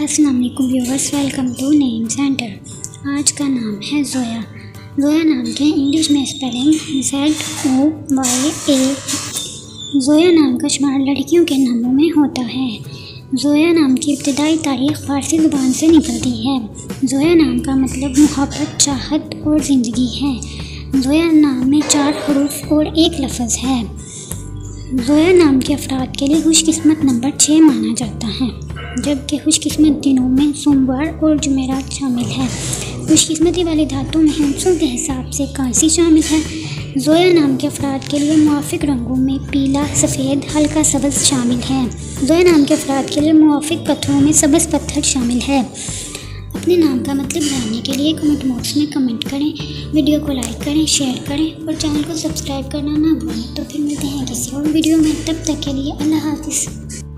अस्सलाम वालेकुम viewers, welcome to name centre. आज का नाम है ज़ोया। ज़ोया नाम के इंग्लिश में स्पेलिंग ZOYA। ज़ोया नाम का शुमार लड़कियों के नामों में होता है। ज़ोया नाम की इब्तिदाई तारीख़ फ़ारसी ज़ुबान से निकलती है। ज़ोया नाम का मतलब मोहब्बत, चाहत और ज़िंदगी है। ज़ोया नाम में 4 हरूफ और एक लफ्ज़ है। ज़ोया नाम के अफराद के लिए खुशकिस्मत नंबर 6 माना जाता है, जबकि खुशकिस्मत दिनों में सोमवार और जुमेरात शामिल है। खुशकिस्मती वाली धातुओं में हिंसों के हिसाब से कांसी शामिल है। ज़ोया नाम के अफराद के लिए मुआफ़िक रंगों में पीला, सफ़ेद, हल्का सब्ज़ शामिल है। ज़ोया नाम के अफराद के लिए मुआफ़िक पत्थरों में सब्ज़ पत्थर शामिल है। अपने नाम का मतलब जानने के लिए कमेंट बॉक्स में कमेंट करें, वीडियो को लाइक करें, शेयर करें और चैनल को सब्सक्राइब करना ना भूलें। तो फिर मिलते हैं किसी और वीडियो में, तब तक के लिए अल्लाह हाफ़िज़।